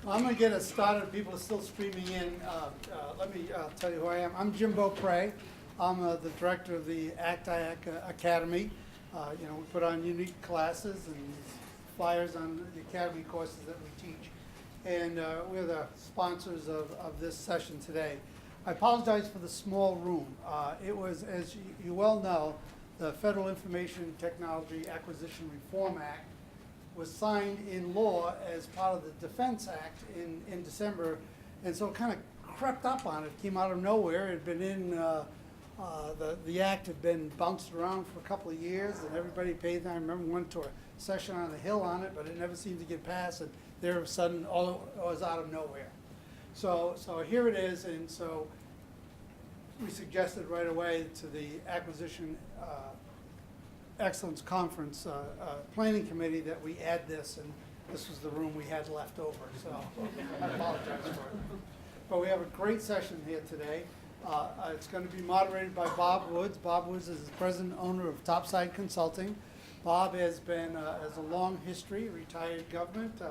I'm going to get us started. People are still streaming in. Let me tell you who I am. I'm Jim Beaupre. I'm the director of the IAC Academy. We put on unique classes and flyers on the academy courses that we teach. And we're the sponsors of this session today. I apologize for the small room. It was, as you well know, the Federal Information Technology Acquisition Reform Act was signed in law as part of the Defense Act in December, and so it kind of crept up on it, came out of nowhere. It had been in, the act had been bounced around for a couple of years, and everybody paid. I remember we went to a session on the Hill on it, but it never seemed to get passed, and there of a sudden, all it was out of nowhere. So here it is, and so we suggested right away to the Acquisition Excellence Conference Planning Committee that we add this, and this was the room we had left over, so I apologize for it. But we have a great session here today. It's going to be moderated by Bob Woods. Bob Woods is the president and owner of Topside Consulting. Bob has been, has a long history, retired government.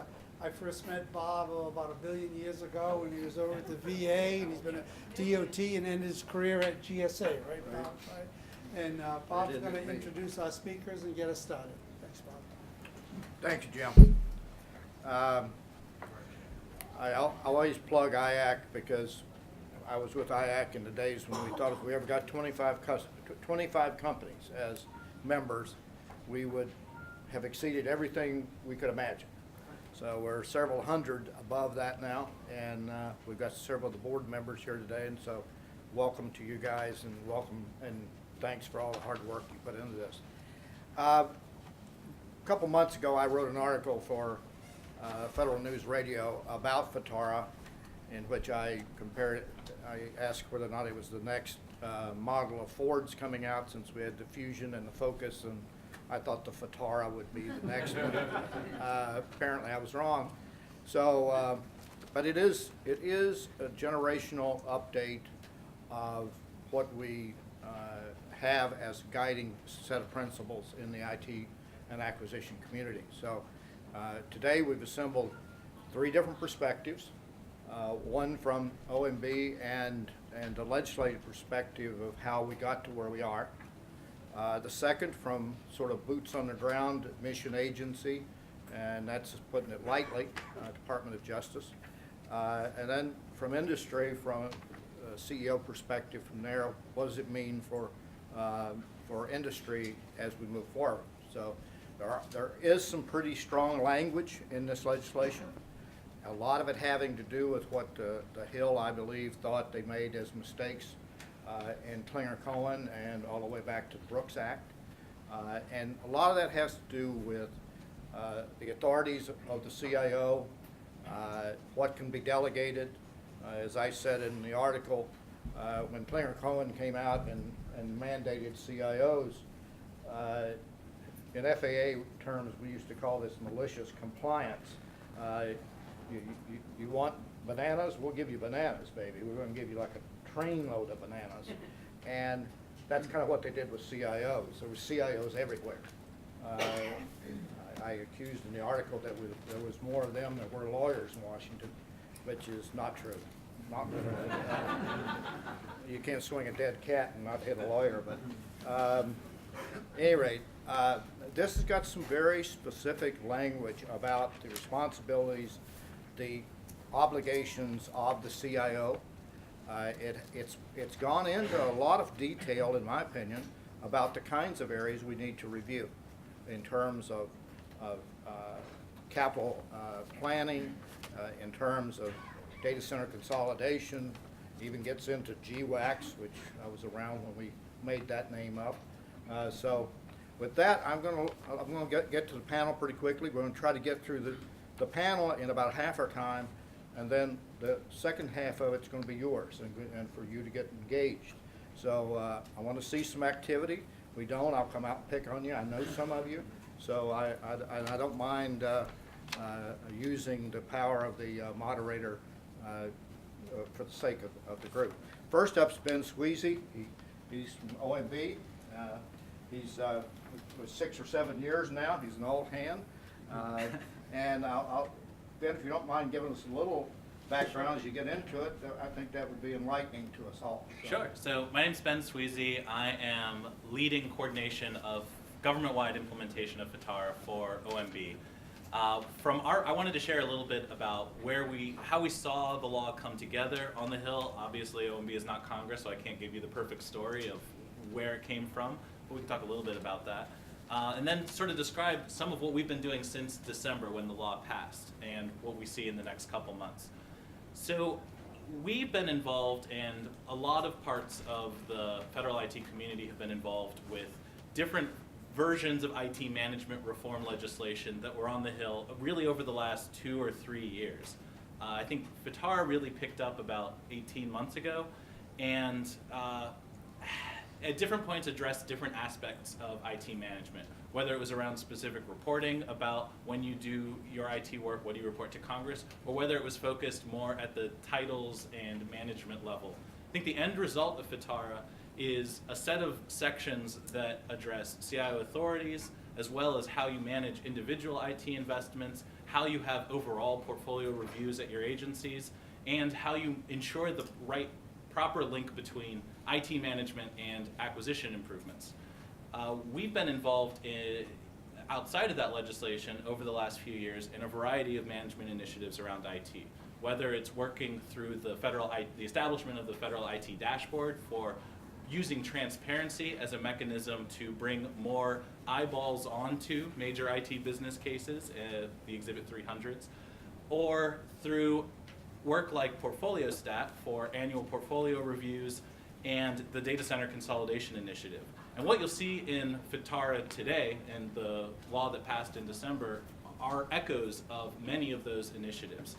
I first met Bob about 1 billion years ago when he was over at the VA, and he's been at DOT and ended his career at GSA, right, Bob? Right? And Bob's going to introduce our speakers and get us started. Thanks, Bob. Thank you, Jim. I always plug IAC because I was with IAC in the days when we thought if we ever got 25 companies as members, we would have exceeded everything we could imagine. So we're several hundred above that now, and we've got several of the board members here today, and so welcome to you guys, and welcome and thanks for all the hard work you put into this. A couple months ago, I wrote an article for Federal News Radio about FITARA, in which I compared it. I asked whether or not it was the next model of Ford's coming out, since we had the Fusion and the Focus, and I thought the FITARA would be the next one. Apparently, I was wrong. So, but it is a generational update of what we have as a guiding set of principles in the IT and acquisition community. So today we've assembled 3 different perspectives, one from OMB and the legislative perspective of how we got to where we are. The second from sort of boots on the ground mission agency, and that's putting it lightly, Department of Justice. And then from industry, from a CEO perspective from there, what does it mean for industry as we move forward? So there is some pretty strong language in this legislation. A lot of it having to do with what the Hill, I believe, thought they made as mistakes in Klinger-Cohen and all the way back to the Brooks Act. And a lot of that has to do with the authorities of the CIO, what can be delegated. As I said in the article, when Klinger-Cohen came out and mandated CIOs, in FAA terms, we used to call this malicious compliance. You want bananas? We'll give you bananas, baby. We're going to give you like a trainload of bananas. And that's kind of what they did with CIOs. There were CIOs everywhere. I accused in the article that there was more of them than were lawyers in Washington, which is not true. Not literally. You can't swing a dead cat and not hit a lawyer. But at any rate, this has got some very specific language about the responsibilities, the obligations of the CIO. It's gone into a lot of detail, in my opinion, about the kinds of areas we need to review in terms of capital planning, in terms of data center consolidation, even gets into GWACs, which I was around when we made that name up. So with that, I'm going to get to the panel pretty quickly. We're going to try to get through the panel in about half our time, and then the second half of it's going to be yours and for you to get engaged. So I want to see some activity. If we don't, I'll come out and pick on you. I know some of you, so I don't mind using the power of the moderator for the sake of the group. First up's Ben Squeezy. He's from OMB. He's for 6 or 7 years now. He's an old hand. And Ben, if you don't mind giving us a little background as you get into it, I think that would be enlightening to us all. So. Sure. So my name's Ben Sweezy. I am leading coordination of government-wide implementation of FITARA for OMB. I wanted to share a little bit about how we saw the law come together on the Hill. Obviously, OMB is not Congress, so I can't give you the perfect story of where it came from, but we can talk a little bit about that. And then sort of describe some of what we've been doing since December when the law passed and what we see in the next couple months. So we've been involved, and a lot of parts of the federal IT community have been involved with different versions of IT management reform legislation that were on the Hill really over the last 2 or 3 years. I think FITARA really picked up about 18 months ago, and at different points addressed different aspects of IT management, whether it was around specific reporting about when you do your IT work, what do you report to Congress, or whether it was focused more at the titles and management level. I think the end result of FITARA is a set of sections that address CIO authorities, as well as how you manage individual IT investments, how you have overall portfolio reviews at your agencies, and how you ensure the proper link between IT management and acquisition improvements. We've been involved outside of that legislation over the last few years in a variety of management initiatives around IT, whether it's working through the establishment of the federal IT dashboard for using transparency as a mechanism to bring more eyeballs onto major IT business cases, the Exhibit 300s, or through work like Portfolio Stat for annual portfolio reviews and the Data Center Consolidation Initiative. And what you'll see in FITARA today and the law that passed in December are echoes of many of those initiatives.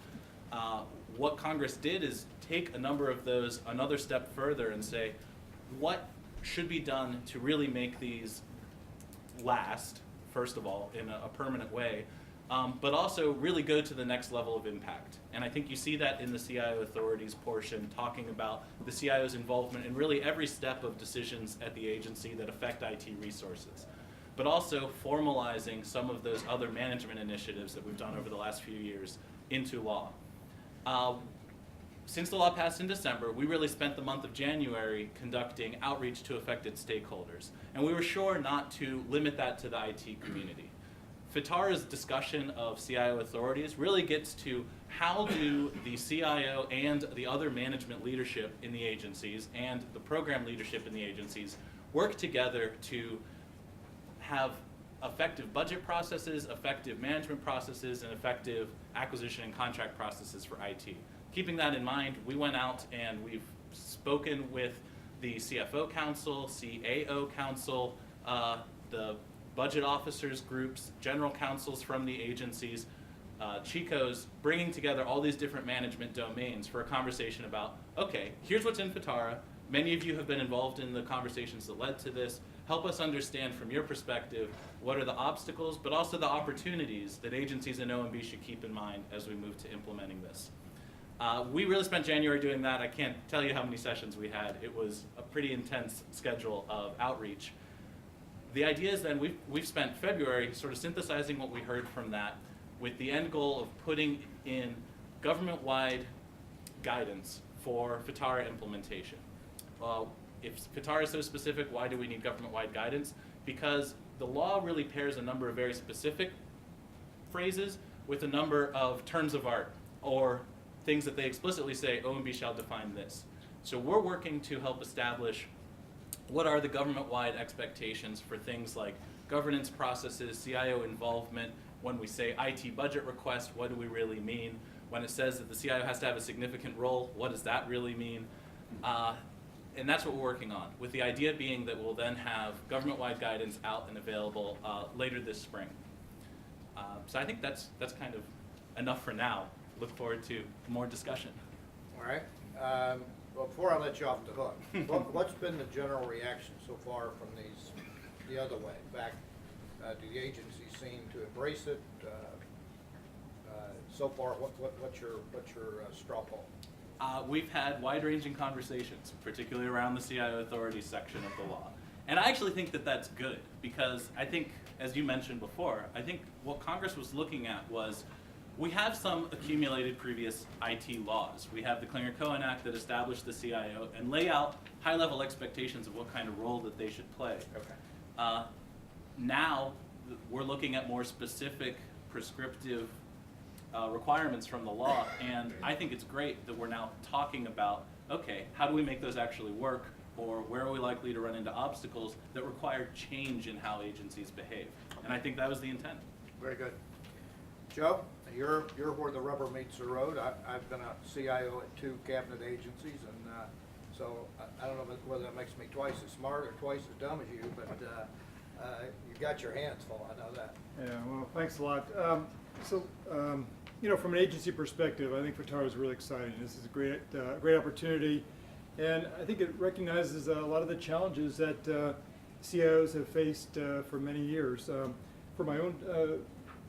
What Congress did is take a number of those another step further and say, what should be done to really make these last, first of all, in a permanent way, but also really go to the next level of impact. And I think you see that in the CIO authorities portion, talking about the CIO's involvement in really every step of decisions at the agency that affect IT resources, but also formalizing some of those other management initiatives that we've done over the last few years into law. Since the law passed in December, we really spent the month of January conducting outreach to affected stakeholders, and we were sure not to limit that to the IT community. FITARA's discussion of CIO authorities really gets to how do the CIO and the other management leadership in the agencies and the program leadership in the agencies work together to have effective budget processes, effective management processes, and effective acquisition and contract processes for IT. Keeping that in mind, we went out and we've spoken with the CFO Council, CAO Council, the budget officers groups, general counsels from the agencies, CHICOs, bringing together all these different management domains for a conversation about, okay, here's what's in FITARA. Many of you have been involved in the conversations that led to this. Help us understand from your perspective what are the obstacles, but also the opportunities that agencies and OMB should keep in mind as we move to implementing this. We really spent January doing that. I can't tell you how many sessions we had. It was a pretty intense schedule of outreach. The idea is then we've spent February sort of synthesizing what we heard from that with the end goal of putting in government-wide guidance for FITARA implementation. If FITARA is so specific, why do we need government-wide guidance? Because the law really pairs a number of very specific phrases with a number of terms of art or things that they explicitly say, OMB shall define this. So we're working to help establish what are the government-wide expectations for things like governance processes, CIO involvement. When we say IT budget request, what do we really mean? When it says that the CIO has to have a significant role, what does that really mean? And that's what we're working on, with the idea being that we'll then have government-wide guidance out and available later this spring. So I think that's kind of enough for now. Look forward to more discussion. All right. Well, before I let you off the hook, what's been the general reaction so far from these the other way? In fact, do the agencies seem to embrace it? So far, what's your straw poll? We've had wide-ranging conversations, particularly around the CIO authorities section of the law. And I actually think that that's good, because I think, as you mentioned before, I think what Congress was looking at was We have some accumulated previous IT laws. We have the Klinger-Cohen Act that established the CIO and lay out high-level expectations of what kind of role that they should play. Okay. Now, we're looking at more specific prescriptive requirements from the law, and I think it's great that we're now talking about, okay, how do we make those actually work, or where are we likely to run into obstacles that require change in how agencies behave? And I think that was the intent. Very good. Joe, you're where the rubber meets the road. I've been a CIO at 2 cabinet agencies, and so I don't know whether that makes me twice as smart or twice as dumb as you, but you got your hands full, I know that. Yeah, well, thanks a lot. You know, from an agency perspective, I think FITARA is really exciting. This is a great opportunity, and I think it recognizes a lot of the challenges that CIOs have faced for many years. From my own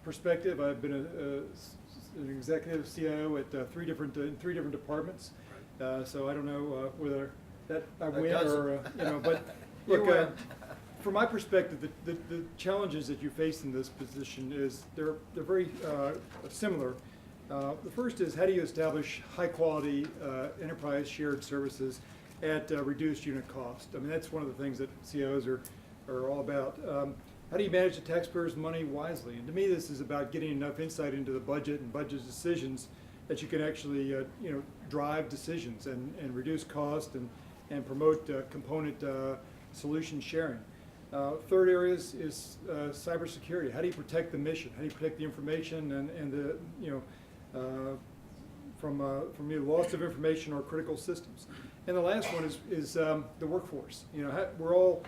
perspective, I've been an executive CIO at in 3 different departments. So I don't know whether that I win or you know, but look, from my perspective, the challenges that you face in this position is they're very similar. The first is, how do you establish high quality enterprise shared services at reduced unit cost? I mean, that's one of the things that CIOs are all about. How do you manage the taxpayers' money wisely? And to me, this is about getting enough insight into the budget and budget decisions that you can actually you know, drive decisions and reduce cost and promote component solution sharing. Third area is cybersecurity. How do you protect the mission? How do you protect the information and the, you know, from either loss of information or critical systems? And the last one is the workforce. You know, we're all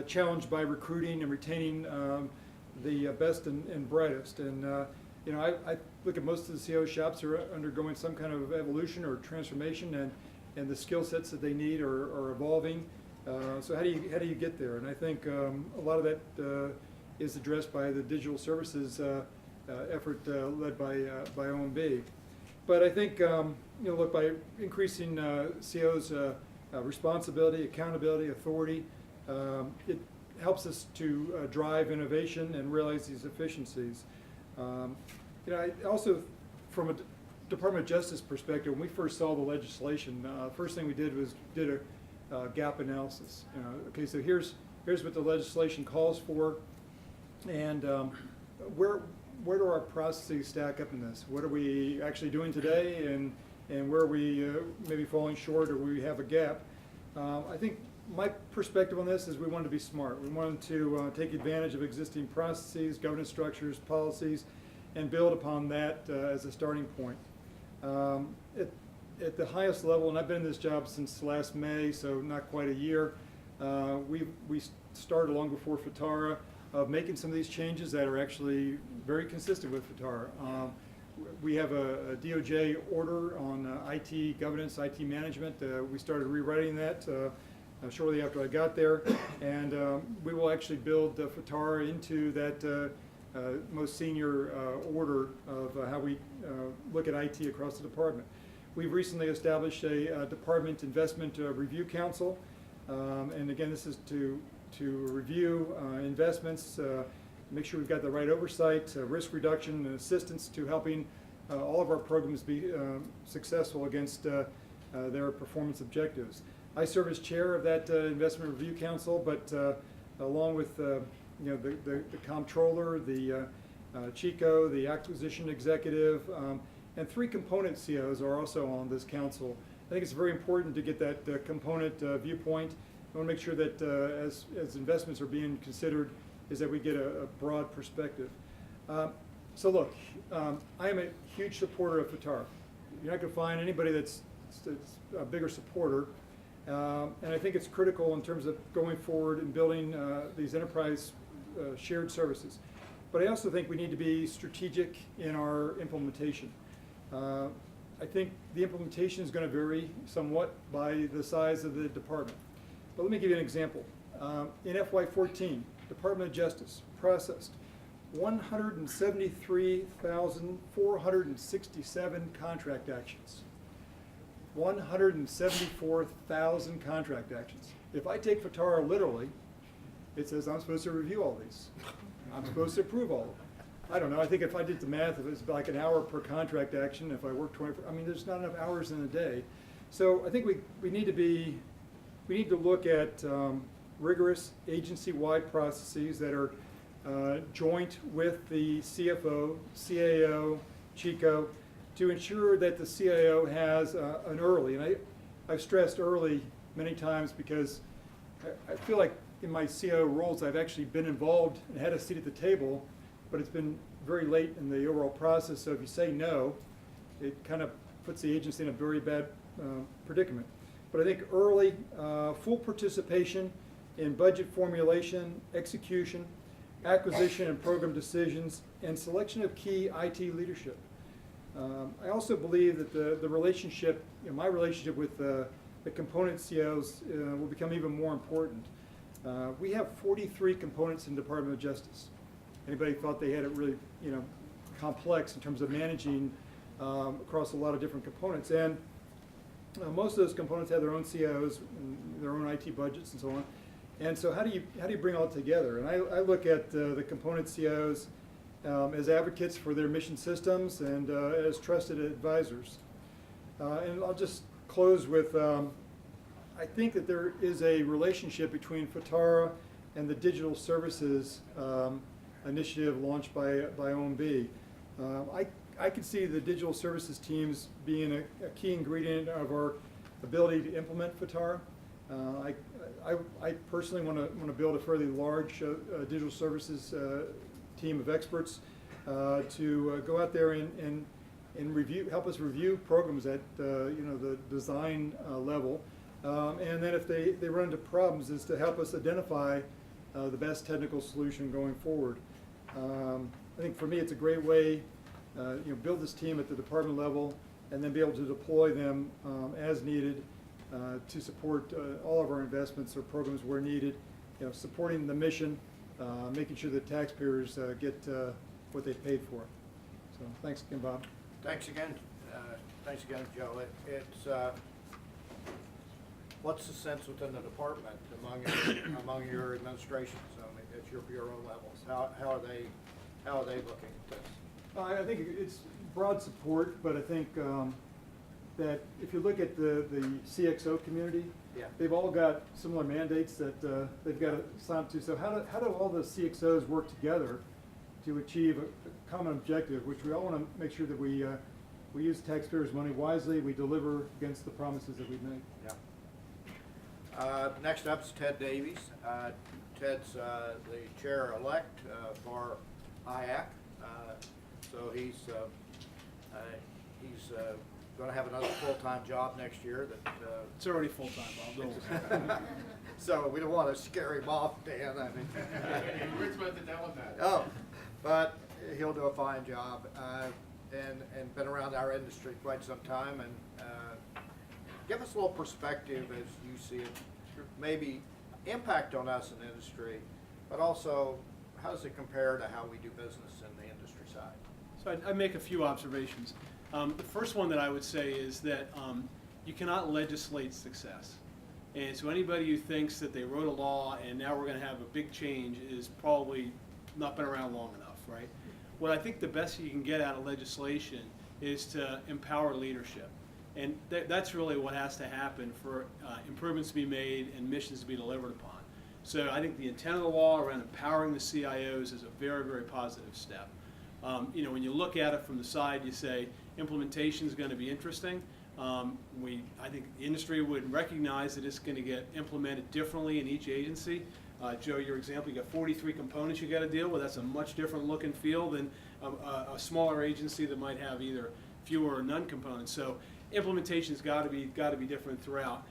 challenged by recruiting and retaining the best and brightest. And you know, I look at most of the CEO shops are undergoing some kind of evolution or transformation, and the skill sets that they need are evolving. So how do you get there? And I think a lot of that is addressed by the digital services effort led by OMB. But I think you know, look, by increasing CEO's responsibility, accountability, authority, it helps us to drive innovation and realize these efficiencies. You know, I also, from a Department of Justice perspective, when we first saw the legislation, first thing we did was a gap analysis. You know, okay, so here's what the legislation calls for, and where do our processes stack up in this? What are we actually doing today, and where are we maybe falling short, or we have a gap? I think my perspective on this is we wanted to be smart. We wanted to take advantage of existing processes, governance structures, policies, and build upon that as a starting point. At the highest level, and I've been in this job since last May, so not quite a year, we started long before FITARA of making some of these changes that are actually very consistent with FITARA. We have a DOJ order on IT governance, IT management. We started rewriting that shortly after I got there, and we will actually build FITARA into that most senior order of how we look at IT across the department. We've recently established a Department Investment Review Council, and again, this is to review investments, make sure we've got the right oversight, risk reduction, and assistance to helping all of our programs be successful against their performance objectives. I serve as chair of that Investment Review Council, but along with you know, the comptroller, the Chico, the acquisition executive, and 3 component CEOs are also on this council. I think it's very important to get that component viewpoint. I want to make sure that as investments are being considered, is that we get a broad perspective. So look, I am a huge supporter of FITARA. You're not going to find anybody that's a bigger supporter. And I think it's critical in terms of going forward and building these enterprise shared services. But I also think we need to be strategic in our implementation. I think the implementation is going to vary somewhat by the size of the department. But let me give you an example. In FY14, Department of Justice processed 173,467 contract actions. 174,000 contract actions. If I take FITARA literally, it says I'm supposed to review all these. I'm supposed to approve all of them. I don't know, I think if I did the math, it was like an hour per contract action, if I work 24, I mean, there's not enough hours in a day. So I think we need to look at rigorous agency-wide processes that are joint with the CFO, CAO, CHICO, to ensure that the CIO has an early, and I've stressed early many times because I feel like in my CIO roles I've actually been involved and had a seat at the table, but it's been very late in the overall process, so if you say no, it kind of puts the agency in a very bad predicament. But I think early, full participation in budget formulation, execution, acquisition and program decisions, and selection of key IT leadership. I also believe that the relationship, my relationship with the component COs will become even more important. We have 43 components in the Department of Justice. Anybody thought they had it really, complex in terms of managing across a lot of different components, and most of those components have their own CIOs and their own IT budgets and so on. And so how do you bring all together? And I look at the component CIOs as advocates for their mission systems and as trusted advisors. And I'll just close with, I think that there is a relationship between FITARA and the digital services initiative launched by OMB. I could see the digital services teams being a key ingredient of our ability to implement FITARA. I personally want to build a fairly large digital services team of experts to go out there and help us review programs at the design level, and then if they run into problems, is to help us identify the best technical solution going forward. I think for me it's a great way, build this team at the department level and then be able to deploy them as needed to support all of our investments or programs where needed, supporting the mission, making sure that taxpayers get what they paid for. So thanks again, Bob. Thanks again, Joe. It's what's the sense within the department among your administrations, at your bureau levels? How are they looking at this? I think it's broad support, but I think that if you look at the CXO community, yeah, they've all got similar mandates that they've got to sign up to. So how do all the CXOs work together to achieve a common objective, which we all want to make sure that we use taxpayers' money wisely, we deliver against the promises that we've made. Yeah. Next up is Ted Davies. Ted's the chair-elect for IAC, so he's going to have another full-time job next year. It's already full-time, Bob. So we don't want to scare him off, Dan. I mean, we're supposed to tell him that. Oh, but he'll do a fine job, and been around our industry quite some time. And give us a little perspective as you see it, maybe impact on us in the industry, but also how does it compare to how we do business in the industry side? So I'd make a few observations. The first one that I would say is that you cannot legislate success. And so anybody who thinks that they wrote a law and now we're going to have a big change is probably not been around long enough, right? What I think the best you can get out of legislation is to empower leadership. And that's really what has to happen for improvements to be made and missions to be delivered upon. So I think the intent of the law around empowering the CIOs is a very, very positive step. When you look at it from the side, you say implementation is going to be interesting. I think the industry would recognize that it's going to get implemented differently in each agency. Joe, your example, you got 43 components you got to deal with. That's a much different look and feel than a smaller agency that might have either fewer or none components. So implementation's got to be different throughout.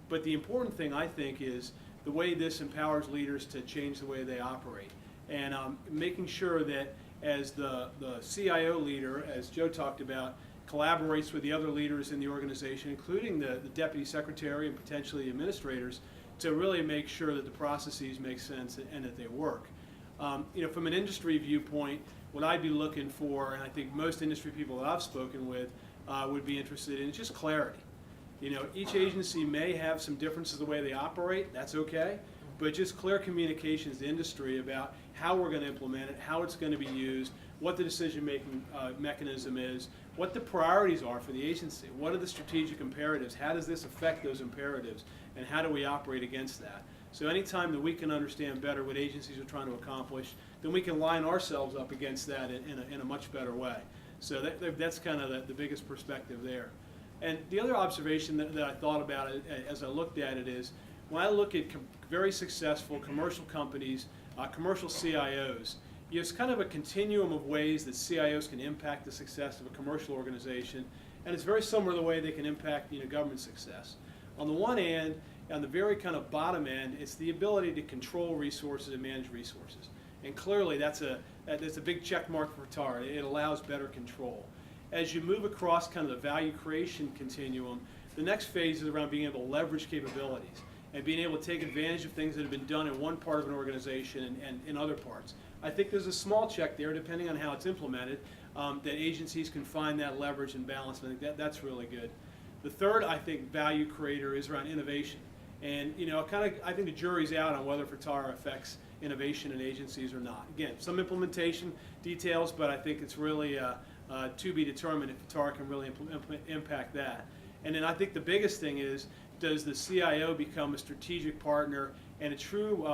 But the important thing, I think, is the way this empowers leaders to change the way they operate, and making sure that as the CIO leader, as Joe talked about, collaborates with the other leaders in the organization, including the deputy secretary and potentially administrators, to really make sure that the processes make sense and that they work. From an industry viewpoint, what I'd be looking for, and I think most industry people that I've spoken with would be interested in, is just clarity. Each agency may have some differences the way they operate, that's okay, but just clear communications to industry about how we're going to implement it, how it's going to be used, what the decision-making mechanism is, what the priorities are for the agency, what are the strategic imperatives, how does this affect those imperatives, and how do we operate against that. So anytime that we can understand better what agencies are trying to accomplish, then we can line ourselves up against that in a much better way. So that's kind of the biggest perspective there. And the other observation that I thought about it, as I looked at it is, when I look at very successful commercial companies, commercial CIOs, it's kind of a continuum of ways that CIOs can impact the success of a commercial organization, and it's very similar to the way they can impact government success. On the one hand, on the very kind of bottom end, it's the ability to control resources and manage resources. And clearly that's a big check mark for FITARA. It allows better control. As you move across kind of the value creation continuum, the next phase is around being able to leverage capabilities and being able to take advantage of things that have been done in one part of an organization and in other parts. I think there's a small check there, depending on how it's implemented, that agencies can find that leverage and balance, and I think that's really good. The third, I think, value creator is around innovation. And I think the jury's out on whether FITARA affects innovation in agencies or not. Again, some implementation details, but I think it's really to be determined if FITARA can really impact that. And then I think the biggest thing is, does the CIO become a strategic partner and a true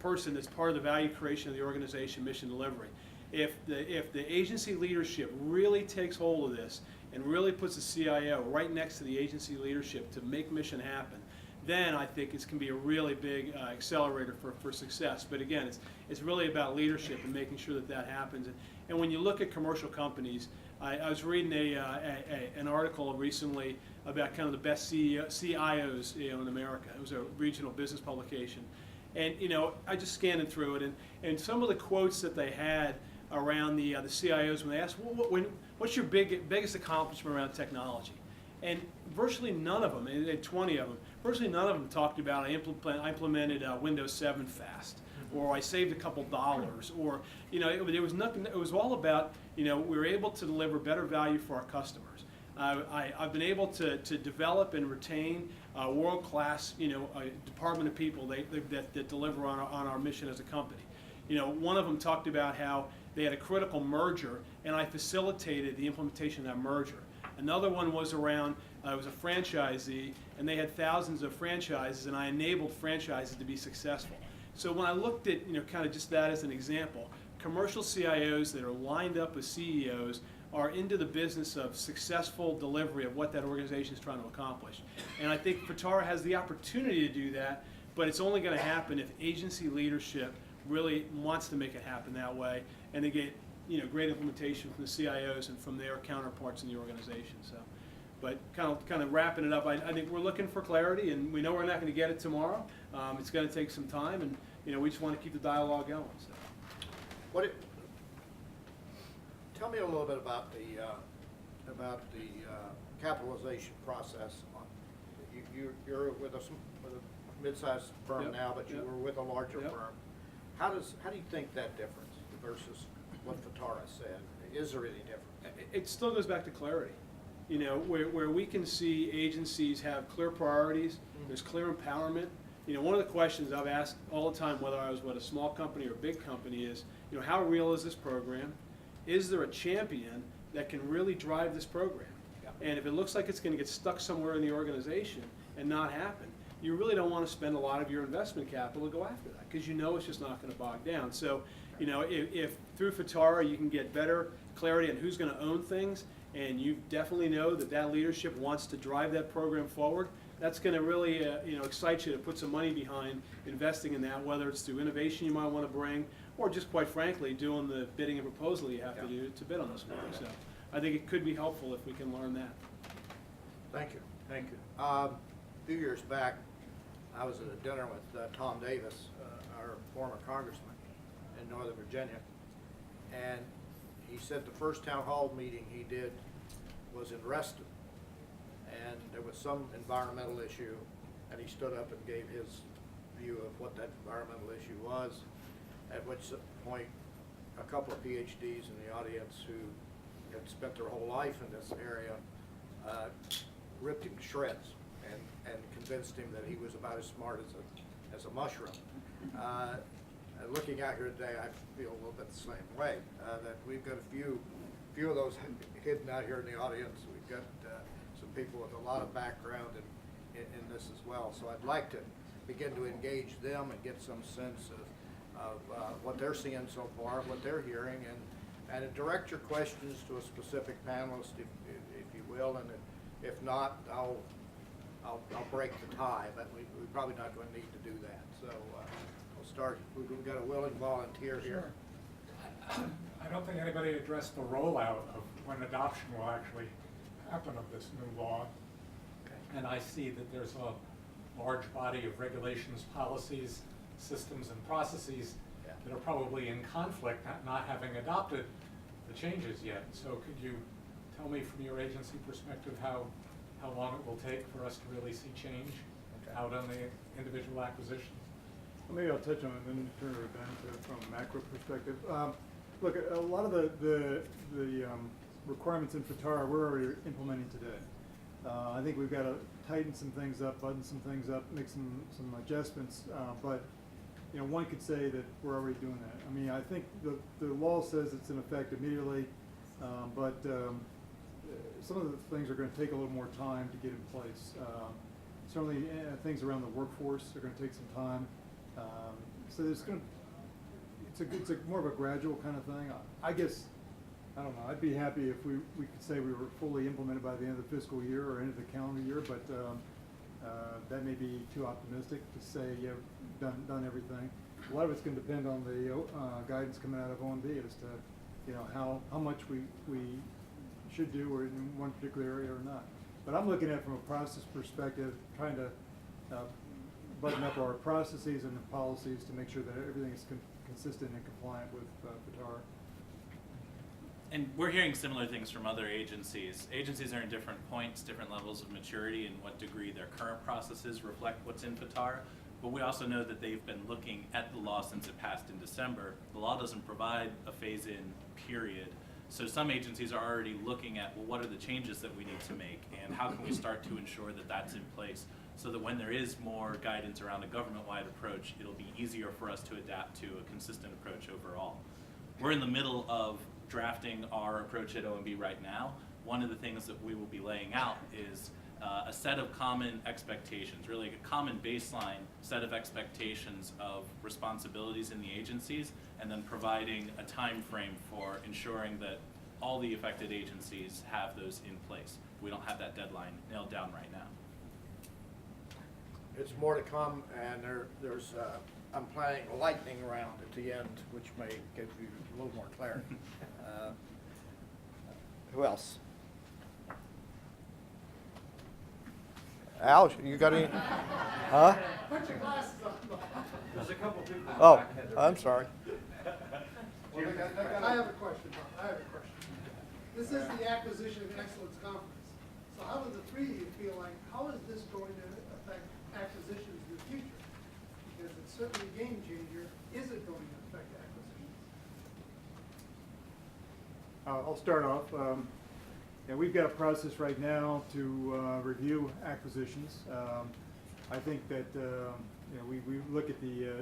person that's part of the value creation of the organization mission delivery? If the agency leadership really takes hold of this and really puts the CIO right next to the agency leadership to make mission happen, then I think it's can be a really big accelerator for success. But again, it's really about leadership and making sure that happens. And when you look at commercial companies, I was reading an article recently about kind of the best CIOs in America. It was a regional business publication. And I just scanned through it, and some of the quotes that they had around the CIOs when they asked, what's your biggest accomplishment around technology? And virtually none of them, and 20 of them, virtually none of them talked about I implemented Windows 7 fast, or I saved a couple dollars, or there was nothing. It was all about we were able to deliver better value for our customers. I've been able to develop and retain world-class department of people that deliver on our mission as a company. One of them talked about how they had a critical merger, and I facilitated the implementation of that merger. Another one was around, it was a franchisee, and they had thousands of franchises, and I enabled franchises to be successful. So when I looked at, kind of just that as an example, commercial CIOs that are lined up with CEOs are into the business of successful delivery of what that organization is trying to accomplish. And I think FITARA has the opportunity to do that, but it's only going to happen if agency leadership really wants to make it happen that way, and they get great implementation from the CIOs and from their counterparts in the organization. So, but kind of wrapping it up, I think we're looking for clarity, and we know we're not going to get it tomorrow. It's going to take some time, and we just want to keep the dialogue going. So. Tell me a little bit about the capitalization process. You're with a mid-sized firm now, but you were with a larger firm. How do you think that difference versus what FITARA said? Is there any difference? It still goes back to clarity. Where we can see agencies have clear priorities, there's clear empowerment. One of the questions I've asked all the time, whether I was with a small company or a big company, is, how real is this program? Is there a champion that can really drive this program? And if it looks like it's going to get stuck somewhere in the organization and not happen, you really don't want to spend a lot of your investment capital to go after that, because it's just not going to bog down. So, if through FITARA you can get better clarity on who's going to own things, and you definitely know that leadership wants to drive that program forward, that's going to really excite you to put some money behind investing in that, whether it's through innovation you might want to bring, or just quite frankly doing the bidding and proposal you have to do to bid on this one. So I think it could be helpful if we can learn that. Thank you. Thank you. A few years back, I was at a dinner with Tom Davis, our former congressman in Northern Virginia, and he said the first town hall meeting he did was in Reston, and there was some environmental issue, and he stood up and gave his view of what that environmental issue was, at which point a couple of PhDs in the audience who had spent their whole life in this area ripped him to shreds and convinced him that he was about as smart as a mushroom. looking out here today, I feel a little bit the same way, that we've got a few of those hidden out here in the audience. We've got some people with a lot of background in this as well. So I'd like to begin to engage them and get some sense of what they're seeing so far, what they're hearing, and direct your questions to a specific panelist if you will, and if not, I'll break the tie, but we're probably not going to need to do that. So we'll start. We've got a willing volunteer here. I don't think anybody addressed the rollout of when adoption will actually happen of this new law. And I see that there's a large body of regulations, policies, systems, and processes that are probably in conflict, not having adopted the changes yet. So could you tell me from your agency perspective how long it will take for us to really see change out on the individual acquisitions? Well, maybe I'll touch on it and then turn it back to from a macro perspective. Look, a lot of the requirements in FITARA we're already implementing today. I think we've got to tighten some things up, button some things up, make some adjustments, but you know, one could say that we're already doing that. I mean, I think the law says it's in effect immediately, but some of the things are going to take a little more time to get in place. Certainly, things around the workforce are going to take some time. So there's going to it's a more of a gradual kind of thing. I guess, I don't know, I'd be happy if we could say we were fully implemented by the end of the fiscal year or end of the calendar year, but that may be too optimistic to say, yeah, done everything. A lot of it's going to depend on the guidance coming out of OMB as to, you know, how much we should do or in one particular area or not. But I'm looking at it from a process perspective, trying to button up our processes and the policies to make sure that everything is consistent and compliant with FITARA. And we're hearing similar things from other agencies. Agencies are in different points, different levels of maturity, and what degree their current processes reflect what's in FITARA. But we also know that they've been looking at the law since it passed in December. The law doesn't provide a phase-in period. So some agencies are already looking at, well, what are the changes that we need to make, and how can we start to ensure that that's in place so that when there is more guidance around a government-wide approach, it'll be easier for us to adapt to a consistent approach overall. We're in the middle of drafting our approach at OMB right now. One of the things that we will be laying out is a set of common expectations, really a common baseline set of expectations of responsibilities in the agencies, and then providing a time frame for ensuring that all the affected agencies have those in place. We don't have that deadline nailed down right now. It's more to come, and there's I'm planning a lightning round at the end, which may give you a little more clarity. Who else? Al, you got any? Huh? Put your glasses on. There's a couple people. Oh, I'm sorry. I have a question, Bob. I have a question. This is the Acquisition Excellence Conference. So how do the three of you feel like, how is this going to affect acquisitions in the future? Because it's certainly a game changer. Is it going to affect acquisitions? I'll start off. Yeah, we've got a process right now to review acquisitions. I think that you know, we look at the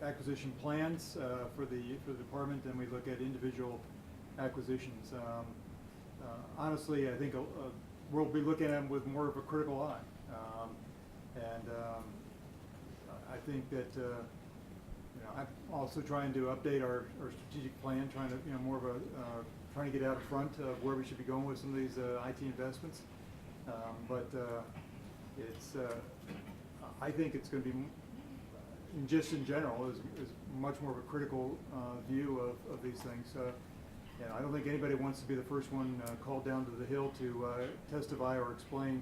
acquisition plans for the department, and we look at individual acquisitions. Honestly, I think we'll be looking at them with more of a critical eye, and I think that you know, I'm also trying to update our strategic plan, trying to, you know, more of a trying to get out in front of where we should be going with some of these IT investments. But it's I think it's going to be, just in general, is much more of a critical view of these things. Yeah, I don't think anybody wants to be the first one called down to the hill to testify or explain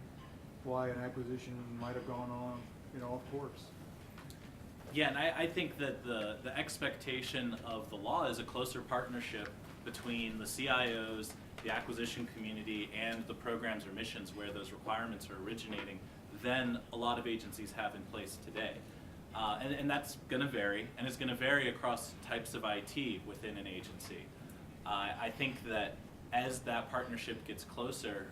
why an acquisition might have gone on, you know, off course. Yeah, and I think that the expectation of the law is a closer partnership between the CIOs, the acquisition community, and the programs or missions where those requirements are originating than a lot of agencies have in place today. And that's going to vary, and it's going to vary across types of IT within an agency. I think that as that partnership gets closer,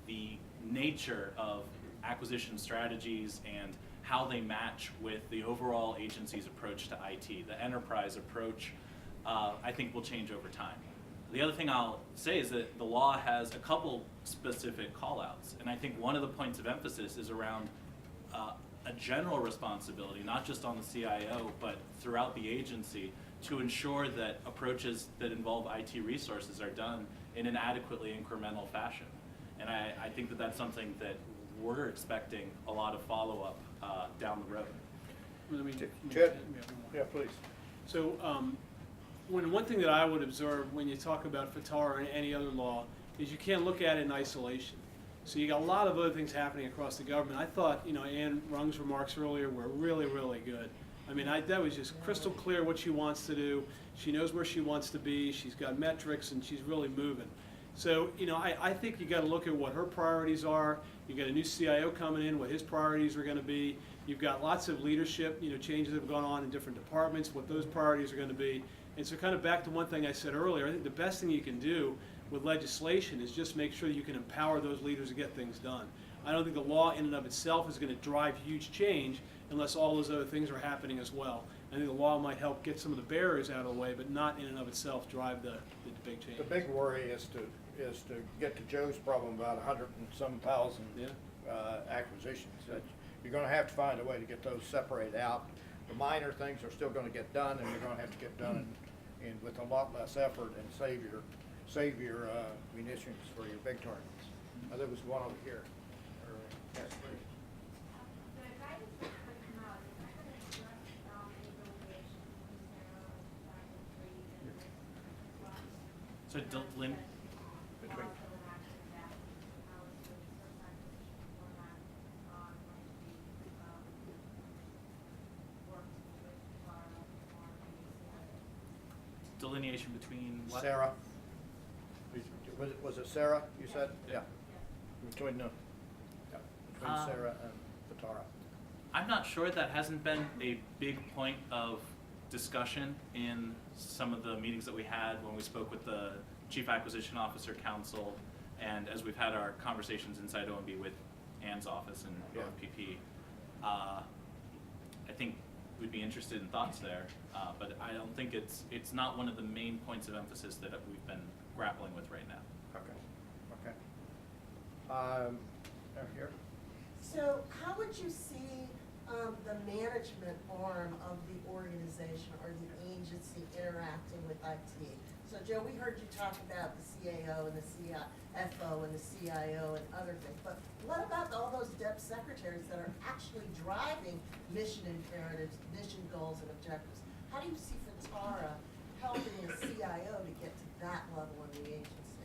the nature of acquisition strategies and how they match with the overall agency's approach to IT. The enterprise approach, I think, will change over time. The other thing I'll say is that the law has a couple specific call-outs, and I think one of the points of emphasis is around a general responsibility, not just on the CIO, but throughout the agency, to ensure that approaches that involve IT resources are done in an adequately incremental fashion. And I think that that's something that we're expecting a lot of follow-up down the road. Chad? Yeah, please. So, one thing that I would observe when you talk about FITARA and any other law is you can't look at it in isolation. So you got a lot of other things happening across the government. I thought, Ann Rung's remarks earlier were really, really good. I mean, that was just crystal clear what she wants to do. She knows where she wants to be. She's got metrics, and she's really moving. So, I think you got to look at what her priorities are. You got a new CIO coming in, what his priorities are going to be. You've got lots of leadership, changes that have gone on in different departments, what those priorities are going to be. And so kind of back to one thing I said earlier, I think the best thing you can do with legislation is just make sure that you can empower those leaders to get things done. I don't think the law in and of itself is going to drive huge change unless all those other things are happening as well. I think the law might help get some of the barriers out of the way, but not in and of itself drive the big change. The big worry is to get to Joe's problem about 100 and some thousand acquisitions. You're going to have to find a way to get those separated out. The minor things are still going to get done, and you're going to have to get done in with a lot less effort and save your munitions for your big targets. There was one over here. Yes, please. So Lynn, Between. delineation between what? Sarah. Was it Sarah, you said? Yeah. Between Sarah and FITARA. I'm not sure. That hasn't been a big point of discussion in some of the meetings that we had when we spoke with the Chief Acquisition Officer Council, and as we've had our conversations inside OMB with Ann's office and Yeah. OMPP. I think we'd be interested in thoughts there, but I don't think it's not one of the main points of emphasis that we've been grappling with right now. Okay. Here. So how would you see the management arm of the organization or the agency interacting with IT? So Joe, we heard you talk about the CAO and the CFO and the CIO and other things, but what about all those DEP secretaries that are actually driving mission imperatives, mission goals and objectives? How do you see FITARA helping the CIO to get to that level in the agency?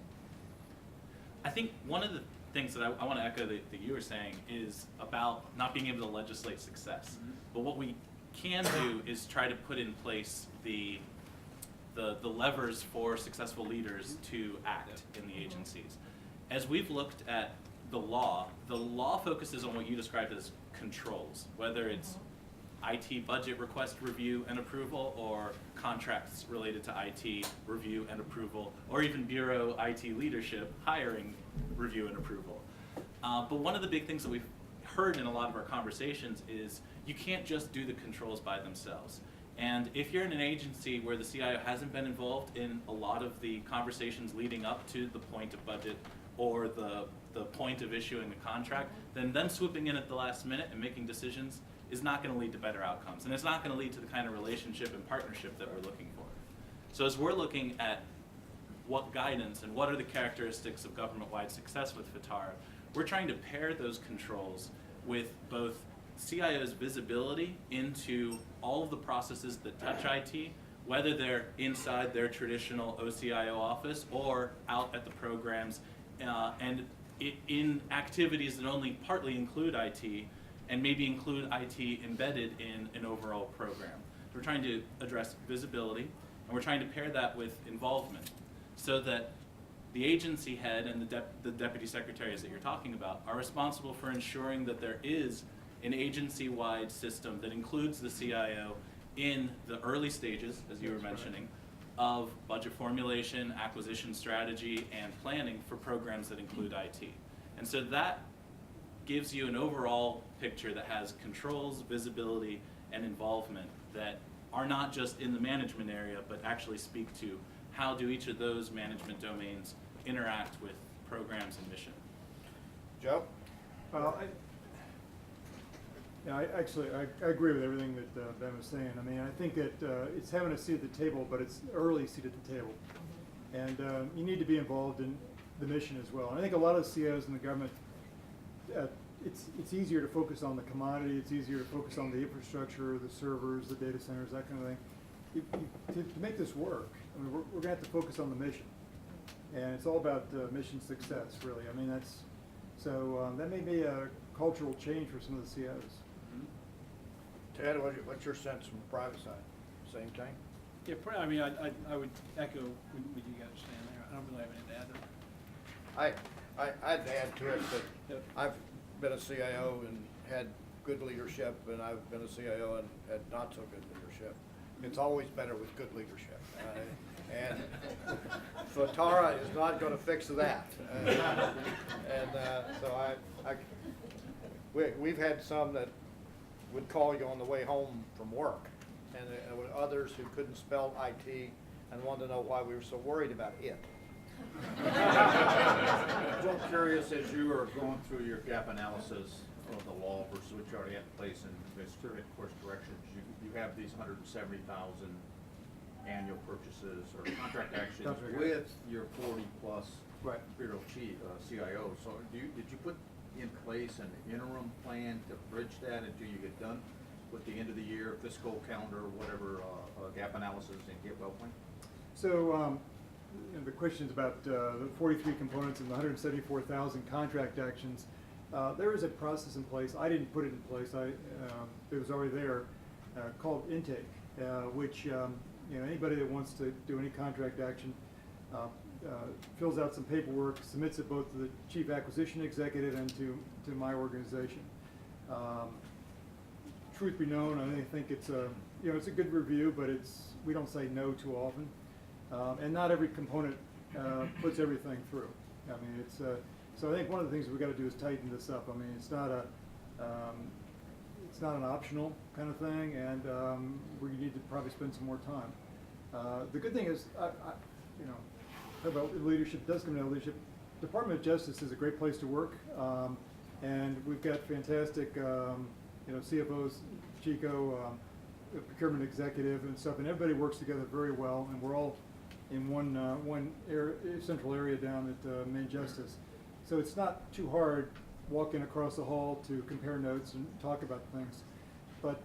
I think one of the things that I want to echo that you were saying is about not being able to legislate success. Mm-hmm. But what we can do is try to put in place the levers for successful leaders to act in the agencies. As we've looked at the law focuses on what you described as controls, whether it's IT budget request review and approval, or contracts related to IT review and approval, or even Bureau IT leadership hiring review and approval. But one of the big things that we've heard in a lot of our conversations is you can't just do the controls by themselves. And if you're in an agency where the CIO hasn't been involved in a lot of the conversations leading up to the point of budget or the point of issuing the contract, then them swooping in at the last minute and making decisions is not going to lead to better outcomes. And it's not going to lead to the kind of relationship and partnership that we're looking for. So as we're looking at what guidance and what are the characteristics of government-wide success with FITARA, we're trying to pair those controls with both CIO's visibility into all of the processes that touch IT, whether they're inside their traditional OCIO office or out at the programs, and in activities that only partly include IT, and maybe include IT embedded in an overall program. We're trying to address visibility, and we're trying to pair that with involvement, so that the agency head and the deputy secretaries that you're talking about are responsible for ensuring that there is an agency-wide system that includes the CIO in the early stages, as you were mentioning, of budget formulation, acquisition strategy, and planning for programs that include IT. And so that gives you an overall picture that has controls, visibility, and involvement that are not just in the management area, but actually speak to how do each of those management domains interact with programs and mission. Joe? Well, I agree with everything that Ben was saying. I mean, I think that it's having a seat at the table, but it's early seat at the table. And you need to be involved in the mission as well. And I think a lot of CIOs in the government, it's easier to focus on the commodity, it's easier to focus on the infrastructure, the servers, the data centers, that kind of thing. To make this work, I mean, we're going to have to focus on the mission. And it's all about mission success, really. I mean, that may be a cultural change for some of the CIOs. Ted, what's your sense from the private side? Same thing? Yeah, I mean, I would echo what you guys are saying there. I don't really have anything to add there. I'd add to it that Yep. I've been a CIO and had good leadership, and I've been a CIO and had not so good leadership. It's always better with good leadership. And FITARA is not going to fix that. We've had some that would call you on the way home from work, and others who couldn't spell IT and wanted to know why we were so worried about it. So I'm curious, as you are going through your gap analysis of the law versus what you already have in place and the certificate course corrections, you have these 170,000 annual purchases or contract actions with your 40-plus Right. bureau chief, CIO. So did you put in place an interim plan to bridge that until you get done with the end of the year fiscal calendar or whatever gap analysis and get well plan? So the questions about the 43 components and the 174,000 contract actions, there is a process in place. I didn't put it in place. It was already there, called intake, which anybody that wants to do any contract action fills out some paperwork, submits it both to the chief acquisition executive and to my organization. Truth be known, I think it's a good review, but we don't say no too often. And not every component puts everything through. I mean, so I think one of the things we've got to do is tighten this up. I mean, it's not an optional kind of thing, and we need to probably spend some more time. The good thing is, about leadership, does come to leadership. Department of Justice is a great place to work, and we've got fantastic, CFOs, Chico, procurement executive and stuff, and everybody works together very well, and we're all in one central area down at Main Justice. So it's not too hard walking across the hall to compare notes and talk about things. But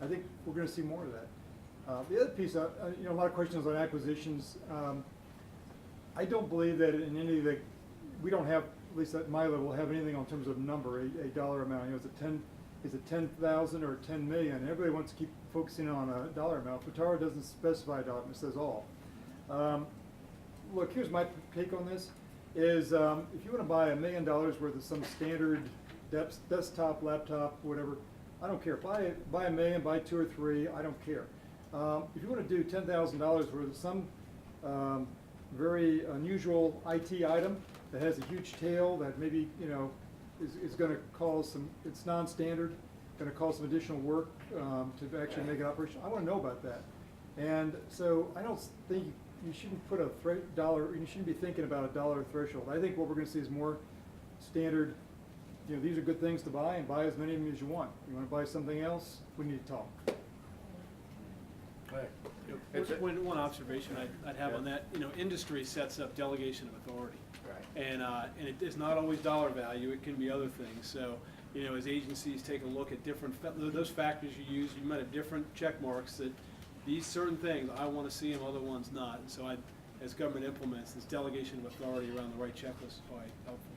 I think we're going to see more of that. The other piece, a lot of questions on acquisitions. I don't believe that in any of we don't have, at least at my level, have anything on terms of number, a dollar amount. Is it 10,000 or 10 million? Everybody wants to keep focusing on a dollar amount. FITARA doesn't specify a dollar amount, it says all. Look, here's my take on this, is if you want to buy $1 million worth of some standard desktop, laptop, whatever, I don't care. Buy $1 million, buy 2 or 3, I don't care. If you want to do $10,000 worth of some very unusual IT item that has a huge tail that maybe, is going to cause it's non-standard, going to cause some additional work to actually make it operational. I want to know about that. And so I don't think you shouldn't put you shouldn't be thinking about a dollar threshold. I think what we're going to see is more standard, these are good things to buy, and buy as many of them as you want. You want to buy something else, we need to talk. One observation I'd have on that, industry sets up delegation of authority. Right. And it is not always dollar value, it can be other things. So, as agencies take a look at those factors you use, you might have different check marks that these certain things, I want to see them, other ones not. And so as government implements, this delegation of authority around the right checklist is quite helpful.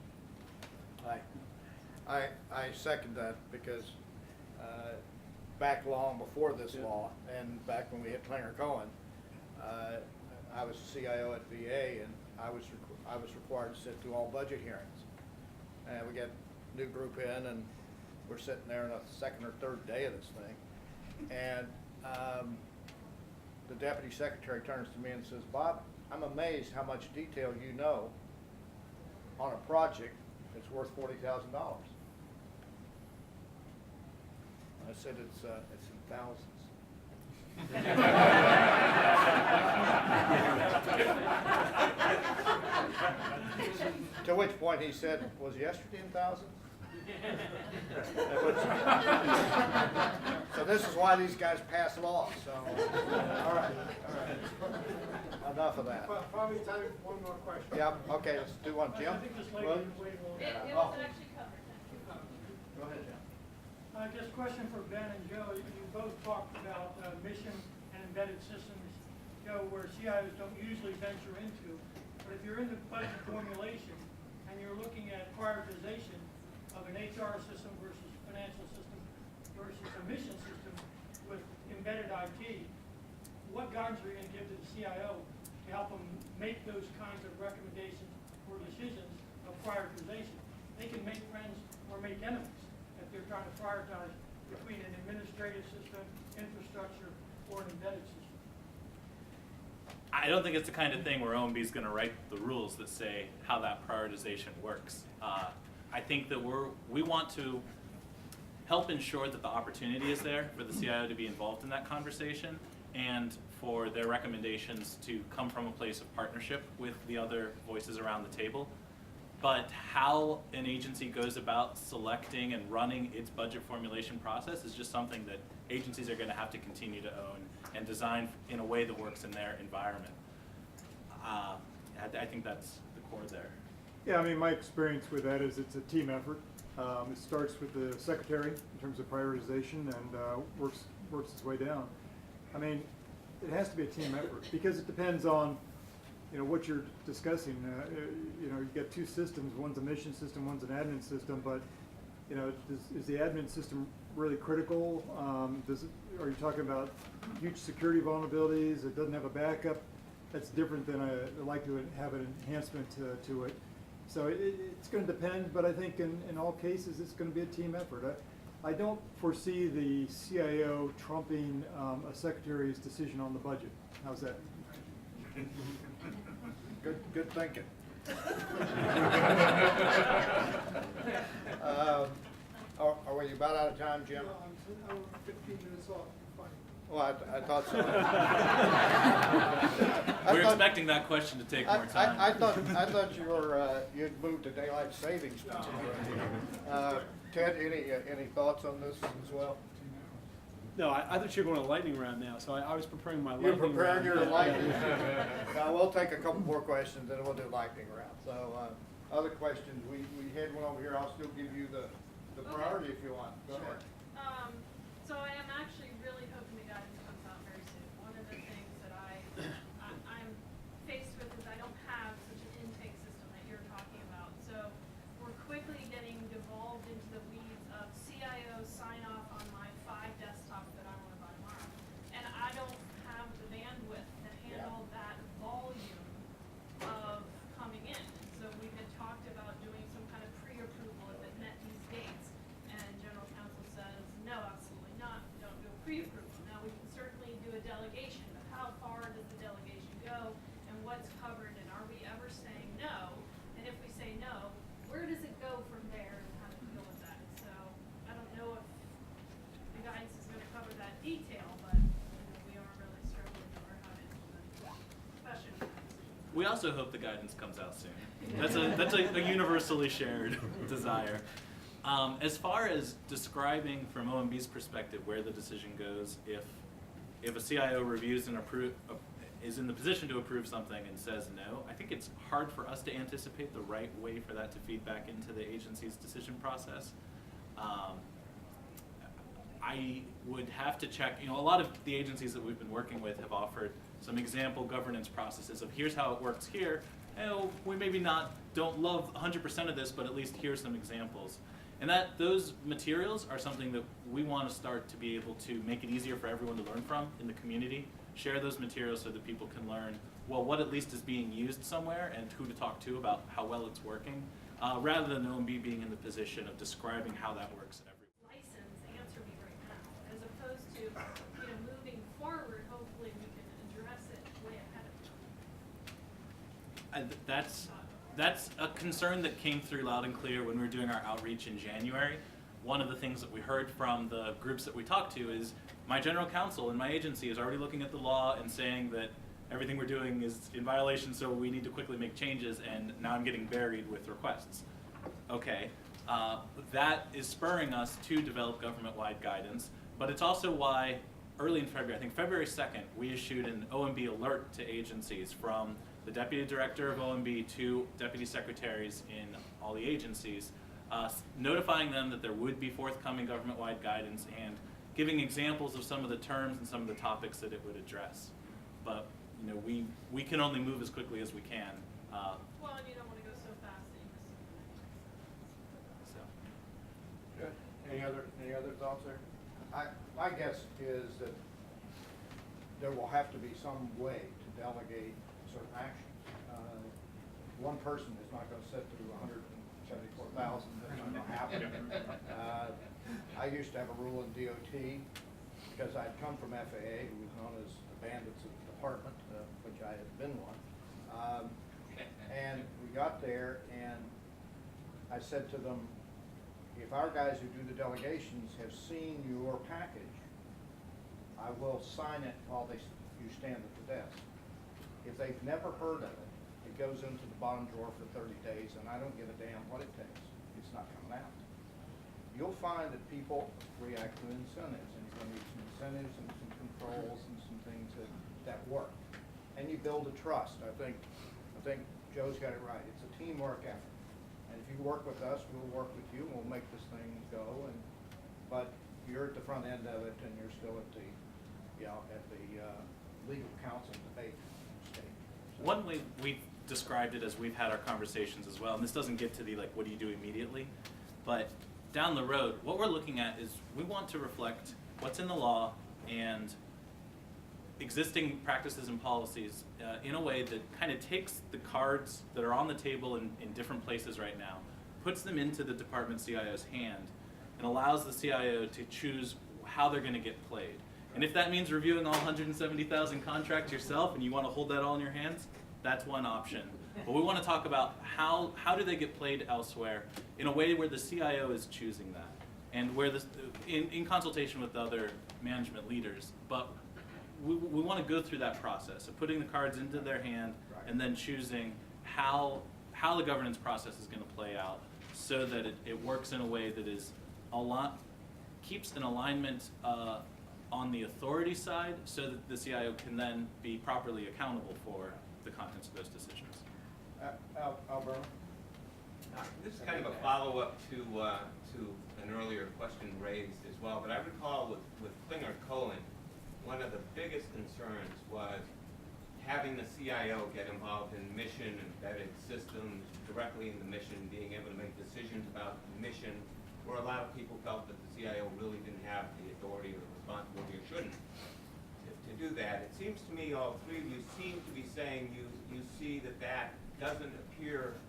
I second that because back long before this law and back when we had Klinger Cohen, I was a CIO at VA, and I was required to sit through all budget hearings. And we get a new group in, and we're sitting there on the second or third day of this thing, and the deputy secretary turns to me and says, "Bob, I'm amazed how much detail you know on a project that's worth $40,000. I said it's in thousands. To which point he said, was yesterday in thousands? So this is why these guys pass laws, so, all right. Enough of that. Probably time for one more question. Yeah, okay, let's do one, Jim. Williams? It was actually covered. Go ahead, Jim. Just a question for Ben and Joe. You both talked about mission and embedded systems, where CIOs don't usually venture into. But if you're in the budget formulation and you're looking at prioritization of an HR system versus financial system versus a mission system with embedded IT, what guidance are you going to give to the CIO to help them make those kinds of recommendations or decisions of prioritization? They can make friends or make enemies if they're trying to prioritize between an administrative system, infrastructure, or an embedded system. I don't think it's the kind of thing where OMB is going to write the rules that say how that prioritization works. I think that we want to help ensure that the opportunity is there for the CIO to be involved in that conversation and for their recommendations to come from a place of partnership with the other voices around the table. But how an agency goes about selecting and running its budget formulation process is just something that agencies are going to have to continue to own and design in a way that works in their environment. I think that's the core there. Yeah, I mean, my experience with that is it's a team effort. It starts with the secretary in terms of prioritization and works its way down. I mean, it has to be a team effort because it depends on, what you're discussing. You've got two systems. One's a mission system, one's an admin system. But, is the admin system really critical? Are you talking about huge security vulnerabilities? It doesn't have a backup. That's different than a likelihood to have an enhancement to it. So it's going to depend, but I think in all cases it's going to be a team effort. I don't foresee the CIO trumping a secretary's decision on the budget. How's that? Good thinking. Are we about out of time, Jim? I'm 15 minutes off. Fine. Well, I thought so. We're expecting that question to take more time. I thought you'd moved to daylight savings. Ted, any thoughts on this as well? No, I thought you were going to lightning round now, so I was preparing my You're lightning preparing round. your lightning round. Now, we'll take a couple more questions, then we'll do lightning round. So, other questions, we had one over here. I'll still give you the priority if you want. Go ahead. So I am actually really hoping the guidance comes out very soon. One of the things that I'm faced with is I don't have such an intake system that you're talking about. So we're quickly getting devolved into the weeds of CIO sign off on my 5 desktops that I want to buy tomorrow. And I don't have the bandwidth to handle that volume of coming in. So we had talked about doing some kind of pre-approval if it met these dates. And general counsel says, no, absolutely not. We don't do a pre-approval. Now, we can certainly do a delegation, but how far does the delegation go and what's covered? And are we ever saying no? And if we say no, where does it go from there and how to deal with that? So I don't know if the guidance is going to cover that detail, but we are really struggling over how to implement that, especially with that. We also hope the guidance comes out soon. That's a universally shared desire. As far as describing from OMB's perspective where the decision goes, if a CIO reviews and is in the position to approve something and says no, I think it's hard for us to anticipate the right way for that to feed back into the agency's decision process. I would have to check, a lot of the agencies that we've been working with have offered some example governance processes of here's how it works here. We maybe don't love 100% of this, but at least here's some examples. And those materials are something that we want to start to be able to make it easier for everyone to learn from in the community. Share those materials so that people can learn, well, what at least is being used somewhere and who to talk to about how well it's working, rather than OMB being in the position of describing how that works everywhere. License, answer me right now, as opposed to, moving forward, hopefully we can address it way ahead of time. That's a concern that came through loud and clear when we were doing our outreach in January. one of the things that we heard from the groups that we talked to is my general counsel in my agency is already looking at the law and saying that everything we're doing is in violation, so we need to quickly make changes, and now I'm getting buried with requests. Okay, that is spurring us to develop government-wide guidance, but it's also why early in February, I think February 2nd, we issued an OMB alert to agencies from the Deputy Director of OMB to Deputy Secretaries in all the agencies, notifying them that there would be forthcoming government-wide guidance and giving examples of some of the terms and some of the topics that it would address. But you know, we can only move as quickly as we can. Well, and you don't want to go so fast that you miss something. So. Good. Any other thoughts there? My guess is that there will have to be some way to delegate certain actions. One person is not going to sit through 174,000. That's not going to happen. I used to have a rule in DOT because I'd come from FAA, who was known as the bandits of the department, which I had been one. And we got there, and I said to them, if our guys who do the delegations have seen your package, I will sign it while you stand at the desk. If they've never heard of it, it goes into the bottom drawer for 30 days, and I don't give a damn what it takes. It's not coming out. You'll find that people react to incentives, and you're going to need some incentives and some controls and some things that work. And you build a trust. I think Joe's got it right. It's a teamwork effort. And if you work with us, we'll work with you, and we'll make this thing go. But you're at the front end of it, and you're still at the legal counsel debate stage. So. One way we've described it as we've had our conversations as well, and this doesn't get to the like, what do you do immediately, but down the road, what we're looking at is we want to reflect what's in the law and existing practices and policies in a way that kind of takes the cards that are on the table in different places right now, puts them into the department CIO's hand, and allows the CIO to choose how they're going to get played. And if that means reviewing all 170,000 contracts yourself and you want to hold that all in your hands, that's one option. But we want to talk about how do they get played elsewhere in a way where the CIO is choosing that, and where this, in consultation with other management leaders. But we want to go through that process of putting the cards into their hand and then choosing how the governance process is going to play out so that it works in a way that is keeps an alignment on the authority side so that the CIO can then be properly accountable for the contents of those decisions. Alberto? This is kind of a follow-up to an earlier question raised as well, but I recall with Klinger-Cohen, one of the biggest concerns was having the CIO get involved in mission embedded systems directly in the mission, being able to make decisions about the mission, where a lot of people felt that the CIO really didn't have the authority or responsibility, or shouldn't, to do that. It seems to me all three of you seem to be saying you see that doesn't appear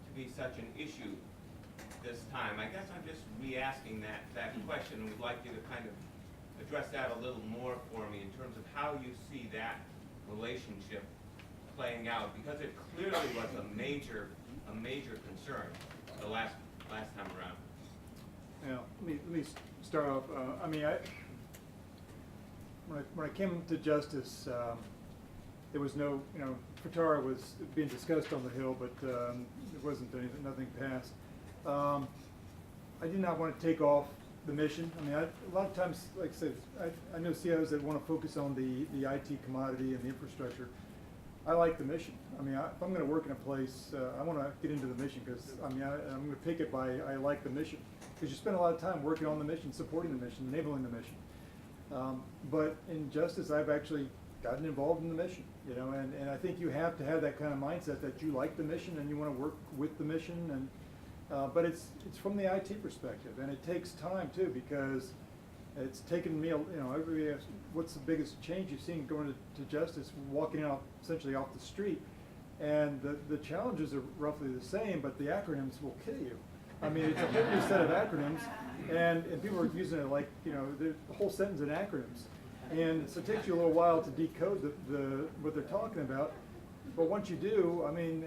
to be such an issue this time. I guess I'm just re-asking that question, and would like you to kind of address that a little more for me in terms of how you see that relationship playing out, because it clearly was a major concern the last time around. Yeah, let me start off. I mean, when I came to Justice, there was no, FITARA was being discussed on the Hill, but there wasn't nothing passed. I did not want to take off the mission. I mean, a lot of times, like I said, I know CIOs that want to focus on the IT commodity and the infrastructure. I like the mission. I mean, if I'm going to work in a place, I want to get into the mission because, I mean, I'm going to pick it by I like the mission. Because you spend a lot of time working on the mission, supporting the mission, enabling the mission. But in Justice, I've actually gotten involved in the mission, and I think you have to have that kind of mindset that you like the mission and you want to work with the mission. And but it's from the IT perspective, and it takes time too, because it's taken me, everybody asks, what's the biggest change you've seen going to Justice, walking out essentially off the street, and the challenges are roughly the same, but the acronyms will kill you. I mean, it's a whole new set of acronyms, and people are using it like, the whole sentence in acronyms. And so it takes you a little while to decode what they're talking about. But once you do, I mean,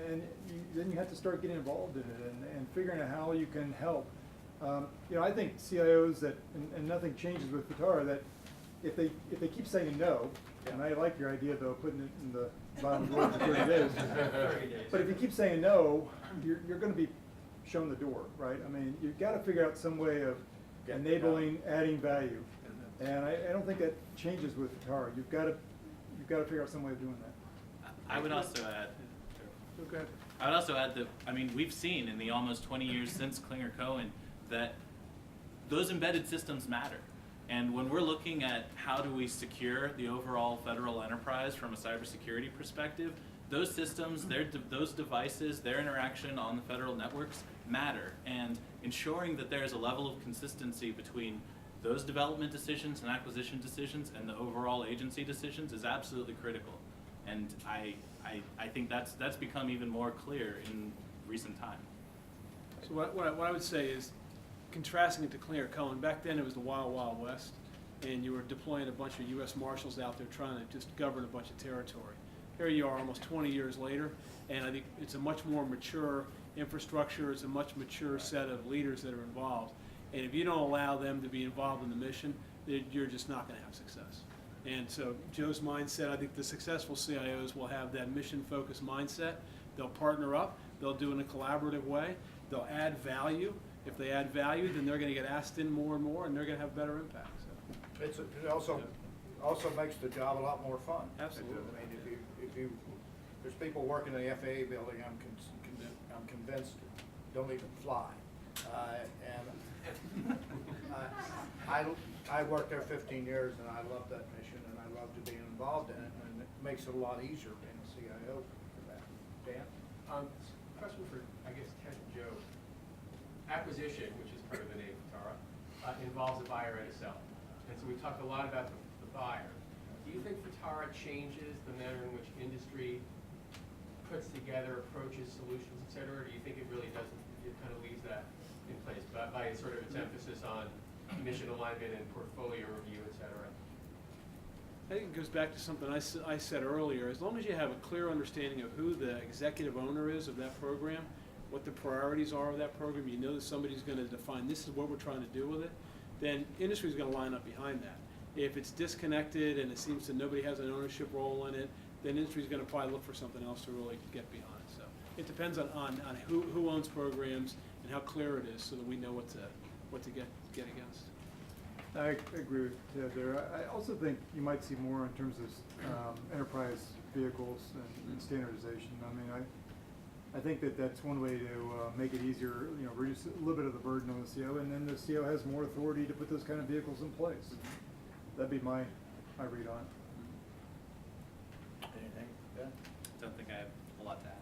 then you have to start getting involved in it and figuring out how you can help. I think CIOs and nothing changes with FITARA, that if they keep saying no, and I like your idea though, putting it in the bottom drawer for 30 days. But if you keep saying no, you're going to be shown the door, right? I mean, you've got to figure out some way of enabling, adding value, and I don't think that changes with FITARA. You've got to figure out some way of doing that. I would also add. Okay. I would also add that, I mean, we've seen in the almost 20 years since Klinger-Cohen that those embedded systems matter. And when we're looking at how do we secure the overall federal enterprise from a cybersecurity perspective, those systems, those devices, their interaction on the federal networks matter. And ensuring that there's a level of consistency between those development decisions and acquisition decisions and the overall agency decisions is absolutely critical. And I think that's become even more clear in recent time. So what I would say is, contrasting it to Klinger-Cohen, back then it was the Wild Wild West, and you were deploying a bunch of U.S. Marshals out there trying to just govern a bunch of territory. Here you are almost 20 years later, and I think it's a much more mature infrastructure, it's a much mature set of leaders that are involved. And if you don't allow them to be involved in the mission, you're just not going to have success. And so Joe's mindset, I think the successful CIOs will have that mission-focused mindset. They'll partner up, they'll do it in a collaborative way, they'll add value. If they add value, then they're going to get asked in more and more, and they're going to have better impact. So. It also makes the job a lot more fun. Absolutely. I mean, if you there's people working in the FAA building, I'm convinced don't even fly. I worked there 15 years, and I love that mission, and I love to be involved in it, and it makes it a lot easier being a CIO for that. Dan? Question for, I guess, Ted and Joe. Acquisition, which is part of the name FITARA, involves the buyer and a seller. And so we talked a lot about the buyer. Do you think FITARA changes the manner in which industry puts together approaches, solutions, et cetera, or do you think it really doesn't? It kind of leaves that in place by sort of its emphasis on mission alignment and portfolio review, et cetera? I think it goes back to something I said earlier. As long as you have a clear understanding of who the executive owner is of that program, what the priorities are of that program, you know that somebody's going to define this is what we're trying to do with it, then industry is going to line up behind that. If it's disconnected and it seems that nobody has an ownership role in it, then industry is going to probably look for something else to really get behind. So it depends on who owns programs and how clear it is, so that we know what to get against. I agree with Ted there. I also think you might see more in terms of enterprise vehicles and standardization. I mean, I think that's one way to make it easier, reduce a little bit of the burden on the CO, and then the CO has more authority to put those kind of vehicles in place. That'd be my read on it. Anything? Ben? Don't think I have a lot to add.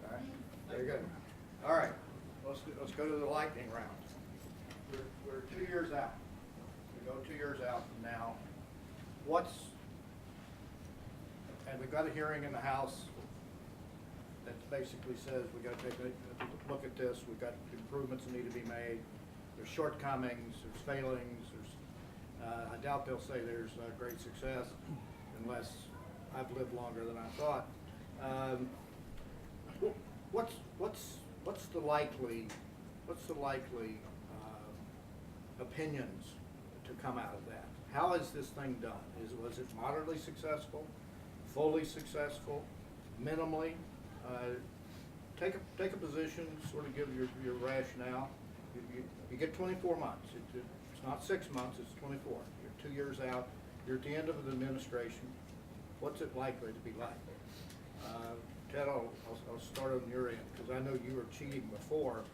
All right. Very good. All right. Let's go to the lightning round. We're 2 years out. We go 2 years out from now. And we've got a hearing in the House that basically says we got to take a look at this. We've got improvements that need to be made. There's shortcomings. There's failings. I doubt they'll say there's great success, unless I've lived longer than I thought. What's the likely opinions to come out of that? How is this thing done? Was it moderately successful, fully successful, minimally? Take a position, sort of give your rationale. You get 24 months. It's not 6 months, it's 24. You're 2 years out. You're at the end of the administration. What's it likely to be like? Ted, I'll start on your end, because I know you were cheating before,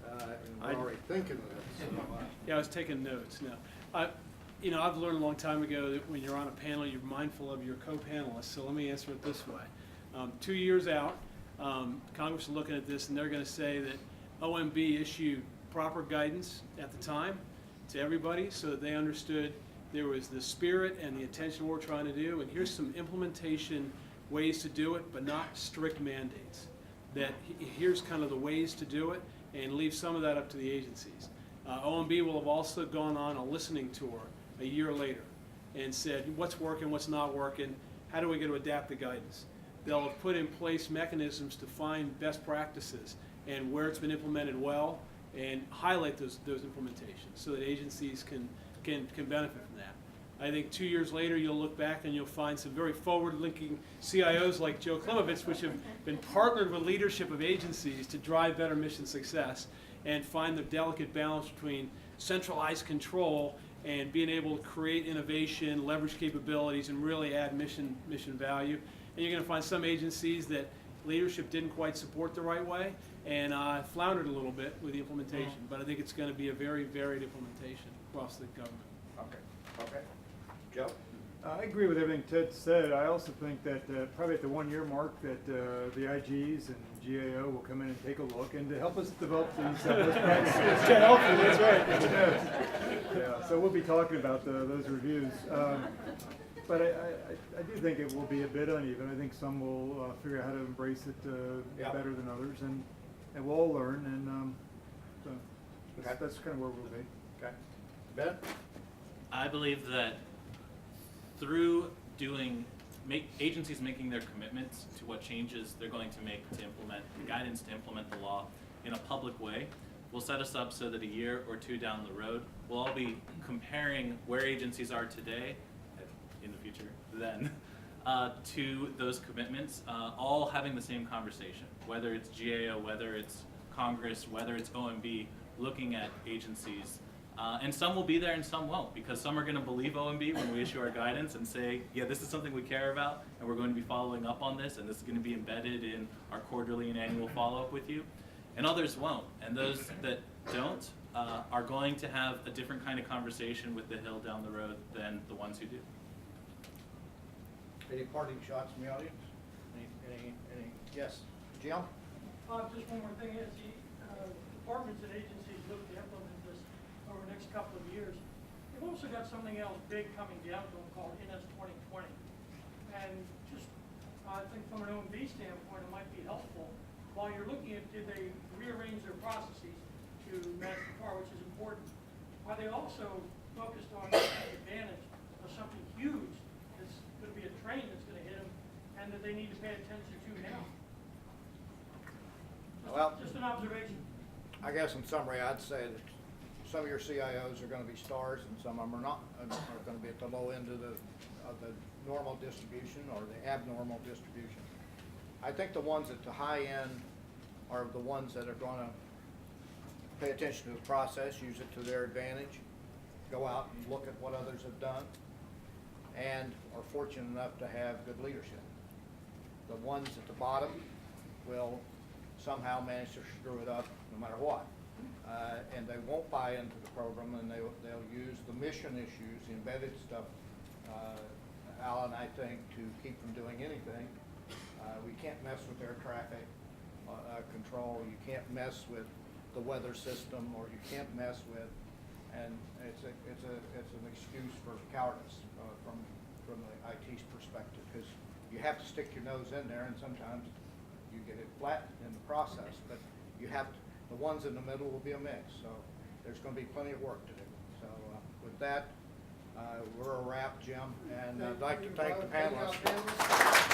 and we're already thinking of this. So, Yeah, I was taking notes now. I've learned a long time ago that when you're on a panel, you're mindful of your co-panelists, so let me answer it this way. 2 years out, Congress is looking at this, and they're going to say that OMB issued proper guidance at the time to everybody so that they understood there was the spirit and the intention we're trying to do, and here's some implementation ways to do it, but not strict mandates. That here's kind of the ways to do it, and leave some of that up to the agencies. OMB will have also gone on a listening tour a year later and said what's working, what's not working, how do we get to adapt the guidance. They'll have put in place mechanisms to find best practices and where it's been implemented well and highlight those implementations so that agencies can benefit from that. I think 2 years later, you'll look back and you'll find some very forward-looking CIOs like Joe Klimovitz, which have been partnered with leadership of agencies to drive better mission success and find the delicate balance between centralized control and being able to create innovation, leverage capabilities, and really add mission value. And you're going to find some agencies that leadership didn't quite support the right way and floundered a little bit with the implementation. But I think it's going to be a very varied implementation across the government. Okay. Joe? I agree with everything Ted said. I also think that probably at the 1 year mark that the IGs and GAO will come in and take a look and to help us develop these best practices. That's right. Yeah, so we'll be talking about those reviews. But I do think it will be a bit uneven. I think some will figure out how to embrace it better than others, and we'll all learn. And so that's kind of where we'll be. Okay. Ben? I believe that through agencies making their commitments to what changes they're going to make to implement the guidance to implement the law in a public way will set us up so that a year or two down the road, we'll all be comparing where agencies are today, in the future, then, to those commitments, all having the same conversation, whether it's GAO, whether it's Congress, whether it's OMB, looking at agencies. And some will be there and some won't, because some are going to believe OMB when we issue our guidance and say, yeah, this is something we care about, and we're going to be following up on this, and this is going to be embedded in our quarterly and annual follow-up with you. And others won't. And those that don't are going to have a different kind of conversation with the Hill down the road than the ones who do. Any parting shots from the audience? Any yes, Jim? Just one more thing is, the departments and agencies look to implement this over the next couple of years. We've also got something else big coming down to them called NS 2020. And just, I think from an OMB standpoint, it might be helpful. While you're looking at, did they rearrange their processes to match the car, which is important. Are they also focused on the advantage of something huge that's going to be a train that's going to hit them and that they need to pay attention to now? Just an observation. I guess in summary, I'd say that some of your CIOs are going to be stars and some of them are not, are going to be at the low end of the normal distribution or the abnormal distribution. I think the ones at the high end are the ones that are going to pay attention to the process, use it to their advantage, go out and look at what others have done, and are fortunate enough to have good leadership. The ones at the bottom will somehow manage to screw it up no matter what. And they won't buy into the program, and they'll use the mission issues, the embedded stuff, Alan, I think, to keep from doing anything. We can't mess with air traffic control. You can't mess with the weather system, or you can't mess with, and it's an excuse for cowardice from the IT's perspective, because you have to stick your nose in there, and sometimes you get it flat in the process. But you have to, the ones in the middle will be a mix. So there's going to be plenty of work to do. So with that, we're a wrap, Jim, and I'd like to thank the panelists.